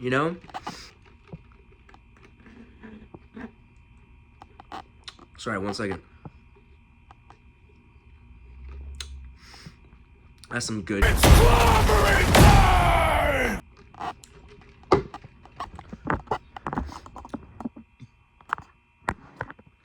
You know? Sorry, 1 second. That's some good. It's clobbering time!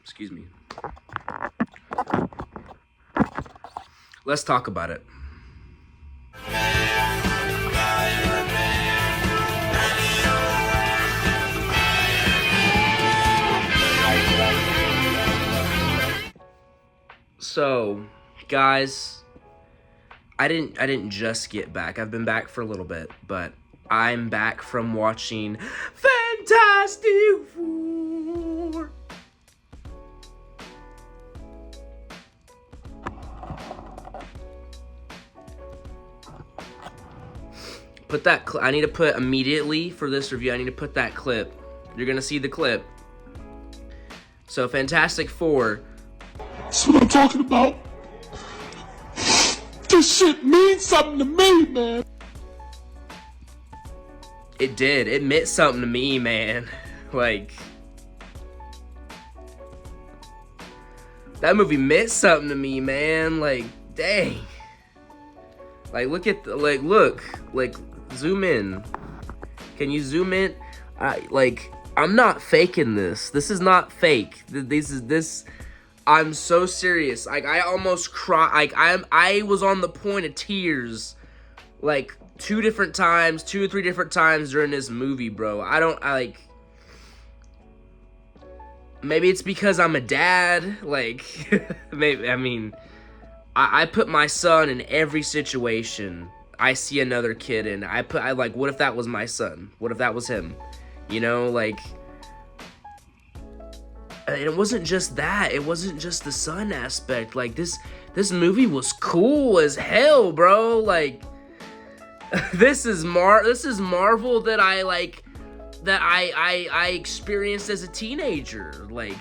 Excuse me. Let's talk about it. So, guys, I didn't just get back. I've been back for a little bit, but I'm back from watching Fantastic Four. Put that I need to put immediately for this review. I need to put that clip. You're gonna see the clip. So Fantastic Four. That's what I'm talking about. This shit means something to me, man. It did. It meant something to me, man. Like, that movie meant something to me, man. Like, dang. Like, look at the, like, zoom in. Can you zoom in? I'm not faking this. This is not fake. This. I'm so serious. Like, I almost cried. Like, I was on the point of tears, like, 2 or 3 different times during this movie, bro. Maybe it's because I'm a dad. Like, maybe, I mean, I put my son in every situation I see another kid in. What if that was my son? What if that was him? You know, like, and it wasn't just that. It wasn't just the son aspect. Like, this movie was cool as hell, bro. Like, this is Marvel that I experienced as a teenager. Like,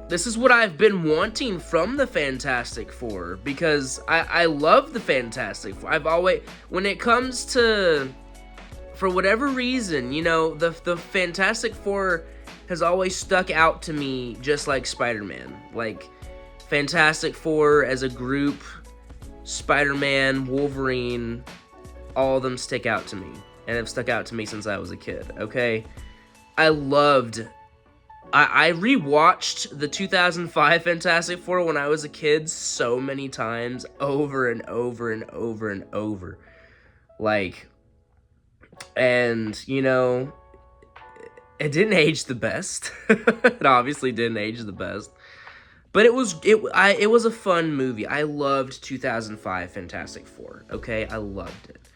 this is what I've been wanting from the Fantastic Four, because I love the Fantastic Four. I've always, when it comes to, for whatever reason, you know, the Fantastic Four has always stuck out to me, just like Spider-Man. Like, Fantastic Four as a group, Spider-Man, Wolverine, all of them stick out to me, and have stuck out to me since I was a kid, okay? I rewatched the 2005 Fantastic Four when I was a kid so many times, over and over and over and over. Like, and, you know, it didn't age the best. It obviously didn't age the best. But it was a fun movie. I loved 2005 Fantastic Four, okay? I loved it.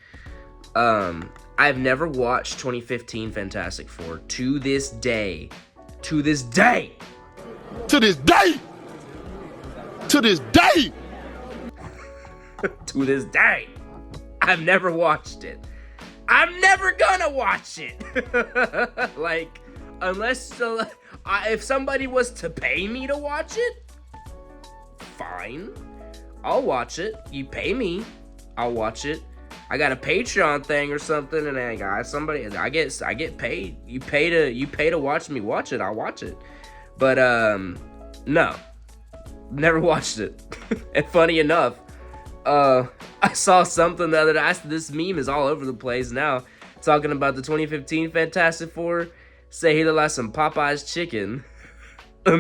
I've never watched 2015 Fantastic Four to this day. To this day! To this day! To this day! To this day! I've never watched it. I'm never gonna watch it! Like, unless, if somebody was to pay me to watch it, fine. I'll watch it. You pay me, I'll watch it. I got a Patreon thing or something, and I got somebody. I get paid. You pay to watch me watch it. I'll watch it. But no, never watched it. And funny enough, I saw something the other day. This meme is all over the place now, talking about the 2015 Fantastic Four. Say he looked like some Popeye's chicken. I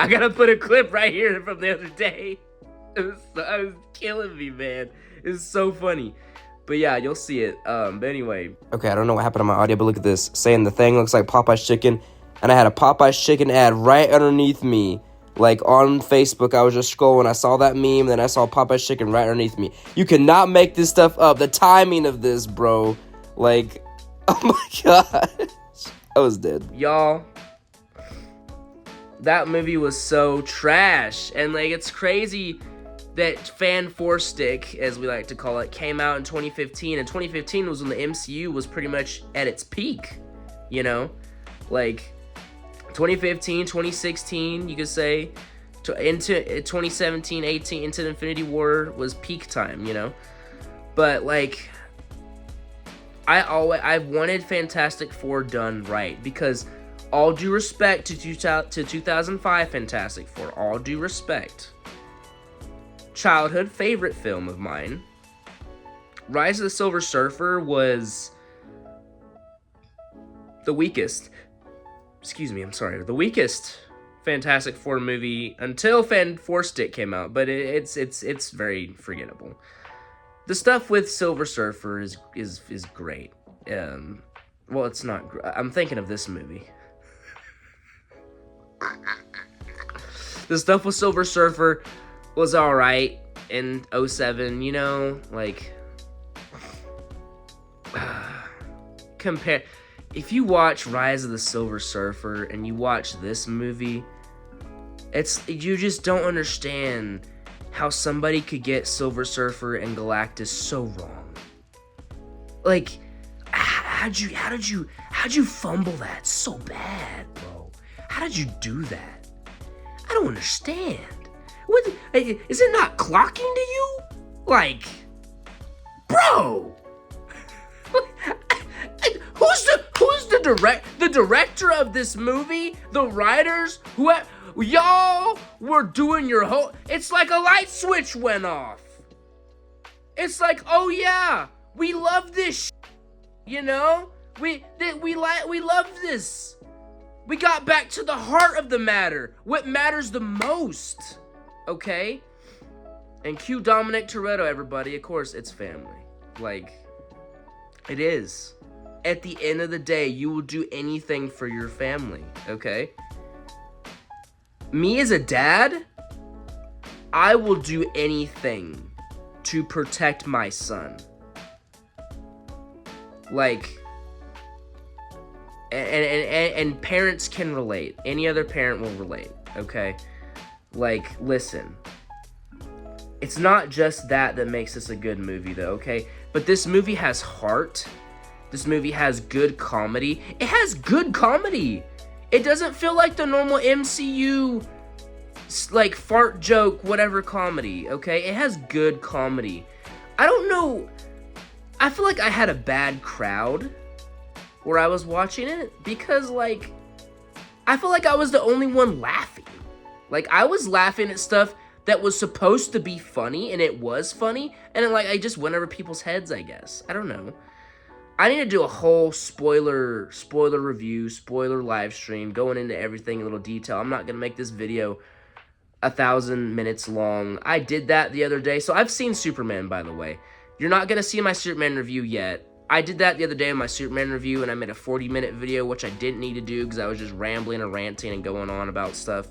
gotta put a clip right here from the other day. It was killing me, man. It's so funny. But yeah, you'll see it. But anyway. Okay, I don't know what happened to my audio, but look at this. Saying the thing looks like Popeye's chicken. And I had a Popeye's chicken ad right underneath me. Like, on Facebook, I was just scrolling. I saw that meme, then I saw Popeye's chicken right underneath me. You cannot make this stuff up. The timing of this, bro. Like, oh my gosh. I was dead. Y'all, that movie was so trash. And, like, it's crazy that Fan 4-Stick, as we like to call it, came out in 2015, and 2015 was when the MCU was pretty much at its peak, you know? Like, 2015, 2016, you could say, into 2017, 18, into Infinity War was peak time, you know? But, like, I've wanted Fantastic Four done right, because all due respect to 2005 Fantastic Four, all due respect, childhood favorite film of mine, Rise of the Silver Surfer was the weakest, the weakest Fantastic Four movie until Four Stick came out, but it's very forgettable. The stuff with Silver Surfer is great. Well, it's not. I'm thinking of this movie. The stuff with Silver Surfer was all right in 2007. You know, like compare. If you watch Rise of the Silver Surfer and you watch this movie, you just don't understand how somebody could get Silver Surfer and Galactus so wrong. Like, how'd you fumble that so bad, bro? How did you do that? I don't understand. What is it not clocking to you? Like, bro, who's the director of this movie? The writers? Y'all were doing your whole... It's like a light switch went off. It's like, oh yeah, we love this you know? We love this. We got back to the heart of the matter. What matters the most. Okay? And cue Dominic Toretto, everybody. Of course, it's family. Like, it is. At the end of the day, you will do anything for your family. Okay? Me as a dad, I will do anything to protect my son. Like, and parents can relate. Any other parent will relate, okay? Like, listen. It's not just that makes this a good movie, though, okay? But this movie has heart. This movie has good comedy. It has good comedy. It doesn't feel like the normal MCU, like, fart joke, whatever comedy, okay? It has good comedy. I don't know. I feel like I had a bad crowd where I was watching it because, like, I feel like I was the only one laughing. Like, I was laughing at stuff that was supposed to be funny, and it was funny, and then, like, I just went over people's heads, I guess. I don't know. I need to do a whole spoiler review, spoiler live stream, going into everything in little detail. I'm not going to make this video 1,000 minutes long. I did that the other day, so I've seen Superman, by the way. You're not going to see my Superman review yet. I did that the other day in my Superman review, and I made a 40-minute video, which I didn't need to do because I was just rambling and ranting and going on about stuff.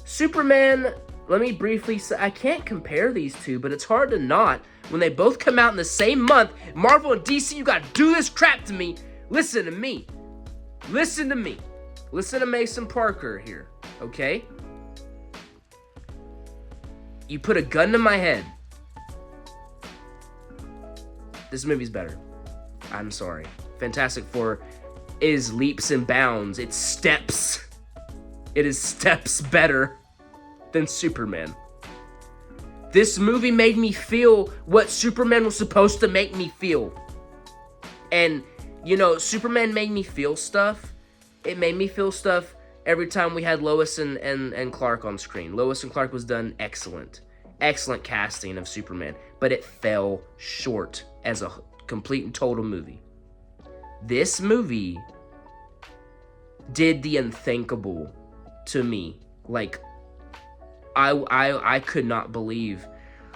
Superman, let me briefly say, I can't compare these two, but it's hard to not. When they both come out in the same month, Marvel and DC, you gotta do this crap to me. Listen to me. Listen to me. Listen to Mason Parker here, okay? You put a gun to my head. This movie's better. I'm sorry. Fantastic Four is leaps and bounds. It's steps. It is steps better than Superman. This movie made me feel what Superman was supposed to make me feel. And, you know, Superman made me feel stuff. It made me feel stuff every time we had Lois and Clark on screen. Lois and Clark was done excellent. Excellent casting of Superman. But it fell short as a complete and total movie. This movie did the unthinkable to me. Like, I could not believe.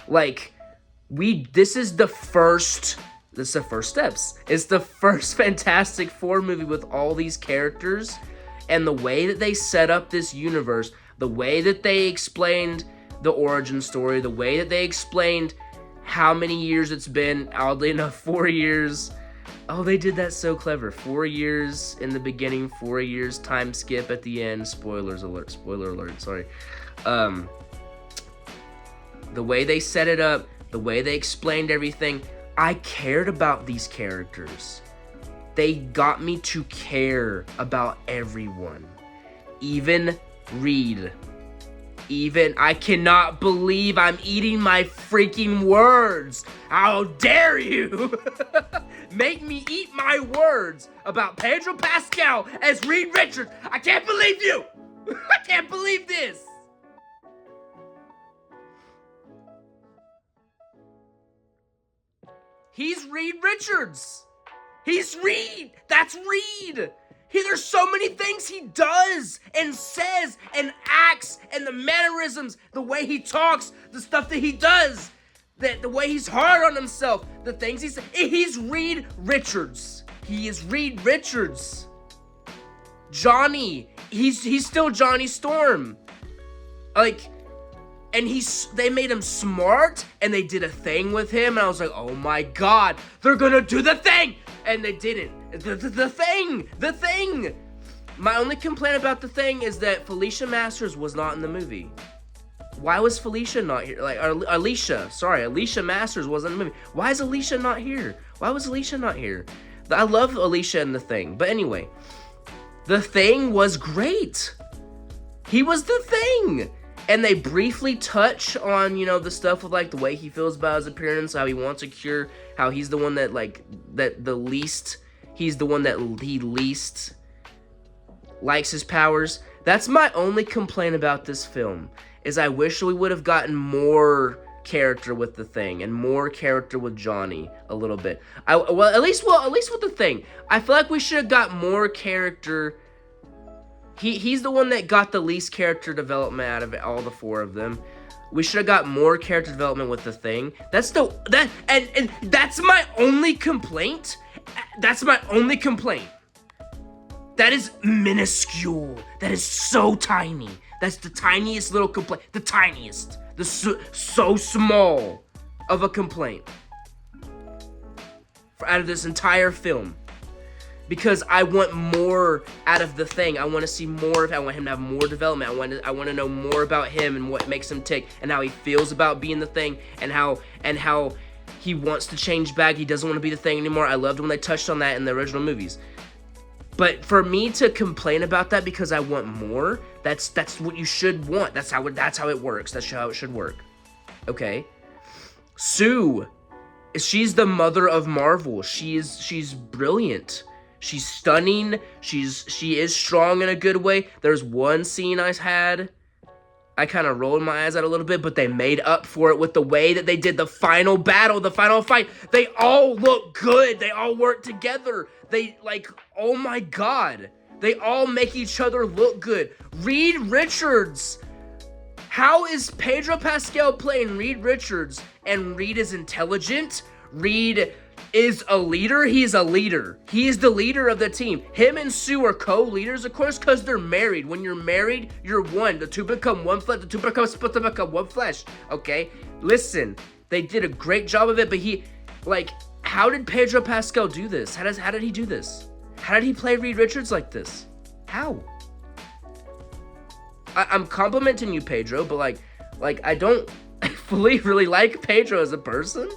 Like, this is the first steps. It's the first Fantastic Four movie with all these characters, and the way that they set up this universe, the way that they explained the origin story, the way that they explained how many years it's been, oddly enough, 4 years. Oh, they did that so clever. 4 years in the beginning, 4 years time skip at the end. Spoiler alert, sorry. The way they set it up, the way they explained everything, I cared about these characters. They got me to care about everyone. Even Reed. I cannot believe I'm eating my freaking words. How dare you? make me eat my words about Pedro Pascal as Reed Richards. I can't believe you. I can't believe this. He's Reed Richards. He's Reed. That's Reed. There's so many things he does and says and acts, and the mannerisms, the way he talks, the stuff that he does, the way he's hard on himself, the things he says. He's Reed Richards. He is Reed Richards. Johnny. He's still Johnny Storm. Like, and they made him smart, and they did a thing with him, and I was like, oh my god, they're gonna do the thing! And they didn't. The thing! My only complaint about the thing is that Felicia Masters was not in the movie. Why was Felicia not here? Like, Alicia Masters wasn't in the movie. Why is Alicia not here? Why was Alicia not here? I love Alicia in The Thing, but anyway. The Thing was great. He was the Thing. And they briefly touch on, you know, the stuff with, like, the way he feels about his appearance, how he wants a cure, how he's the one that, like, he's the one that he least likes his powers. That's my only complaint about this film, is I wish we would have gotten more character with the Thing, and more character with Johnny a little bit. At least with the Thing. I feel like we should have got more character. He's the one that got the least character development out of all the four of them. We should have got more character development with the Thing. And that's my only complaint. That's my only complaint. That is minuscule. That is so tiny. That's the tiniest little complaint. The tiniest. So small of a complaint out of this entire film. Because I want more out of the Thing. I want to see more of. I want him to have more development. I want to know more about him and what makes him tick, and how he feels about being the Thing, and how he wants to change back. He doesn't want to be the Thing anymore. I loved when they touched on that in the original movies. But for me to complain about that because I want more, that's what you should want. That's how it works. That's how it should work. Okay. Sue, she's the mother of Marvel. She's brilliant. She's stunning. She is strong in a good way. There's one scene I kind of rolled my eyes at a little bit, but they made up for it with the way that they did the final battle, the final fight. They all look good. They all work together. They, like, oh my god. They all make each other look good. Reed Richards. How is Pedro Pascal playing Reed Richards, and Reed is intelligent? Reed is a leader. He's a leader. He is the leader of the team. Him and Sue are co-leaders, of course, because they're married. When you're married, you're one. The two become one flesh. The two become split to become one flesh. Okay? Listen, they did a great job of it, but how did Pedro Pascal do this? How did he do this? How did he play Reed Richards like this? How? I'm complimenting you, Pedro, but I don't fully really like Pedro as a person,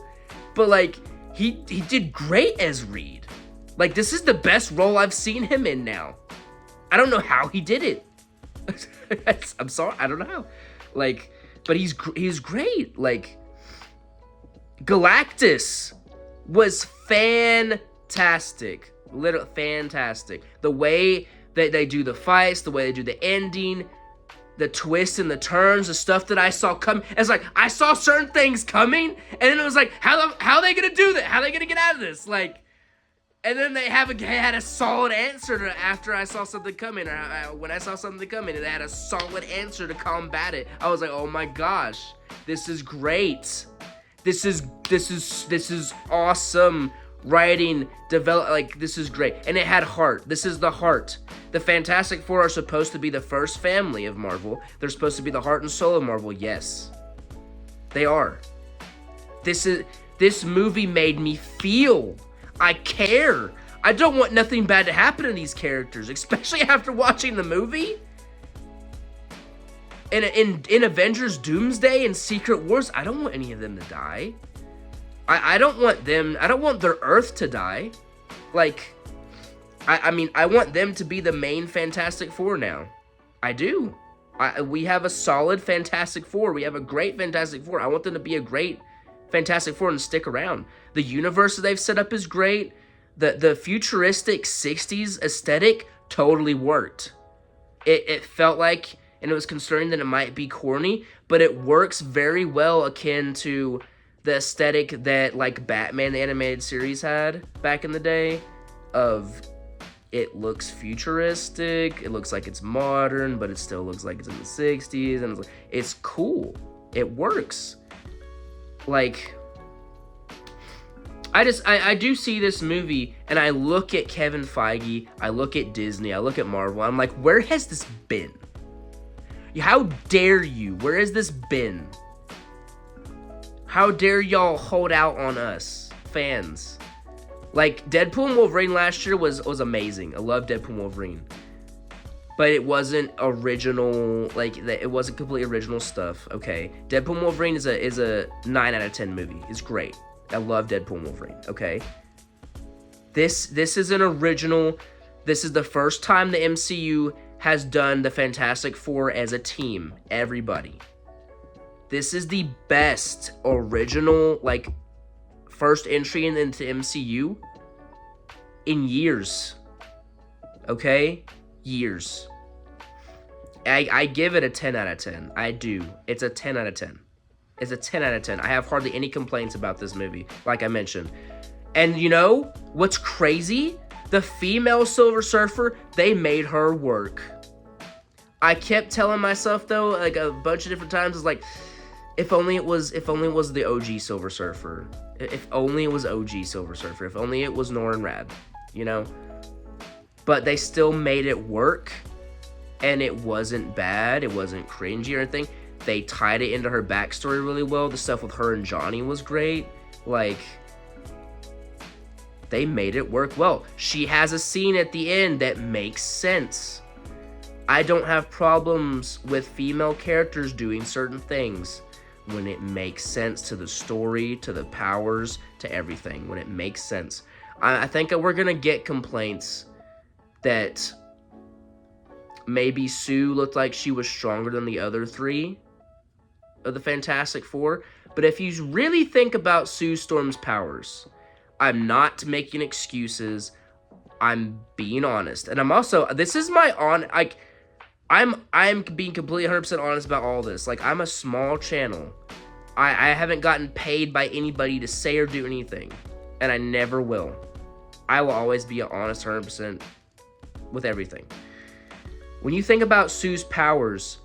but he did great as Reed. Like, this is the best role I've seen him in now. I don't know how he did it. I'm sorry, I don't know how. But he's great. Galactus was fantastic. Literally fantastic. The way that they do the fights, the way they do the ending, the twists and the turns, the stuff that I saw come. It's like, I saw certain things coming, and then it was like, how are they gonna do that? How are they gonna get out of this? And then they had a solid answer to after I saw something coming, or when I saw something coming, and they had a solid answer to combat it. I was like, oh my gosh, this is great. This is awesome writing, this is great. And it had heart. This is the heart. The Fantastic Four are supposed to be the first family of Marvel. They're supposed to be the heart and soul of Marvel. Yes, they are. This movie made me feel. I care. I don't want nothing bad to happen to these characters, especially after watching the movie. In Avengers Doomsday and Secret Wars, I don't want any of them to die. I don't want their Earth to die. I want them to be the main Fantastic Four now. I do. We have a solid Fantastic Four. We have a great Fantastic Four. I want them to be a great Fantastic Four and stick around. The universe that they've set up is great. The futuristic 60s aesthetic totally worked. It felt like, and it was concerning that it might be corny, but it works very well akin to the aesthetic that like Batman the animated series had back in the day. Of it looks futuristic, it looks like it's modern, but it still looks like it's in the 60s, and it's cool. It works. Like, I do see this movie, and I look at Kevin Feige, I look at Disney, I look at Marvel, I'm like, where has this been? How dare you? Where has this been? How dare y'all hold out on us, fans? Like, Deadpool and Wolverine last year was amazing. I love Deadpool and Wolverine. But it wasn't original, like, it wasn't completely original stuff, okay? Deadpool and Wolverine is a 9 out of 10 movie. It's great. I love Deadpool and Wolverine, okay? This is an original. This is the first time the MCU has done the Fantastic Four as a team. Everybody. This is the best original, like, first entry into MCU in years. Okay? Years. I give it a 10 out of 10. I do. It's a 10 out of 10. It's a 10 out of 10. I have hardly any complaints about this movie, like I mentioned. And you know what's crazy? The female Silver Surfer, they made her work. I kept telling myself though, like a bunch of different times, is like, if only it was the OG Silver Surfer. If only it was OG Silver Surfer. If only it was Norrin Radd, you know? But they still made it work, and it wasn't bad. It wasn't cringy or anything. They tied it into her backstory really well. The stuff with her and Johnny was great. Like, they made it work well. She has a scene at the end that makes sense. I don't have problems with female characters doing certain things when it makes sense to the story, to the powers, to everything. When it makes sense. I think we're going to get complaints that maybe Sue looked like she was stronger than the other three of the Fantastic Four. But if you really think about Sue Storm's powers, I'm not making excuses. I'm being honest. And I'm also, this is my I'm being completely 100% honest about all this. Like, I'm a small channel. I haven't gotten paid by anybody to say or do anything. And I never will. I will always be honest 100% with everything. When you think about Sue's powers,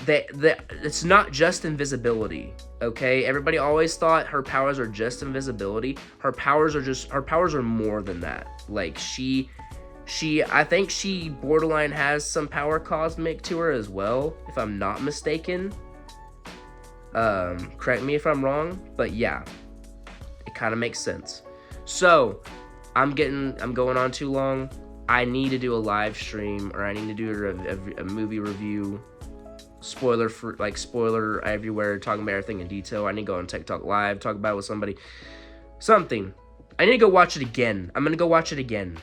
it's not just invisibility, okay? Everybody always thought her powers are just invisibility. Her powers are more than that. Like, I think she borderline has some power cosmic to her as well, if I'm not mistaken. Correct me if I'm wrong, but yeah, it kind of makes sense. So, I'm going on too long. I need to do a live stream, or I need to do a movie review. Spoiler everywhere, talking about everything in detail. I need to go on TikTok Live, talk about it with somebody. Something. I need to go watch it again. I'm going to go watch it again.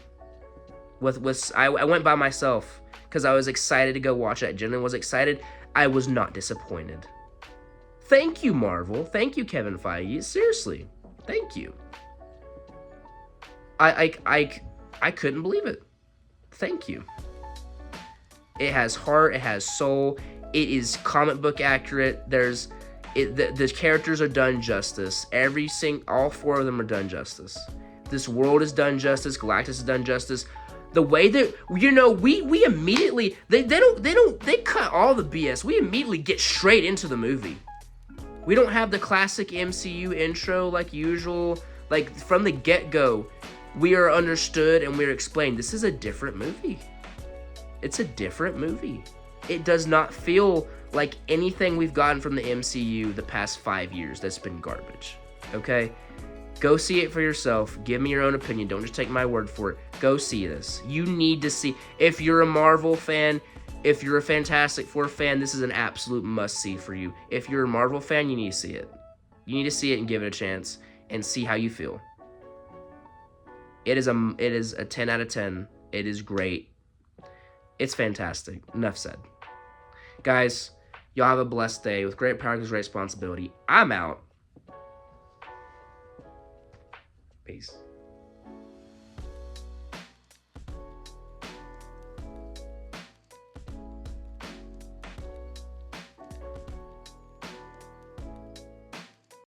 I went by myself because I was excited to go watch it. I genuinely was excited. I was not disappointed. Thank you, Marvel. Thank you, Kevin Feige. Seriously. Thank you. I couldn't believe it. Thank you. It has heart. It has soul. It is comic book accurate. The characters are done justice. All four of them are done justice. This world is done justice. Galactus is done justice. The way that, you know, we immediately, they cut all the BS. We immediately get straight into the movie. We don't have the classic MCU intro like usual. Like, from the get-go, we are understood and we're explained. This is a different movie. It's a different movie. It does not feel like anything we've gotten from the MCU the past 5 years that's been garbage. Okay? Go see it for yourself. Give me your own opinion. Don't just take my word for it. Go see this. You need to see. If you're a Marvel fan, if you're a Fantastic Four fan, this is an absolute must-see for you. If you're a Marvel fan, you need to see it. You need to see it and give it a chance and see how you feel. It is a 10 out of 10. It is great. It's fantastic. Enough said. Guys, y'all have a blessed day. With great power comes great responsibility. I'm out. Peace.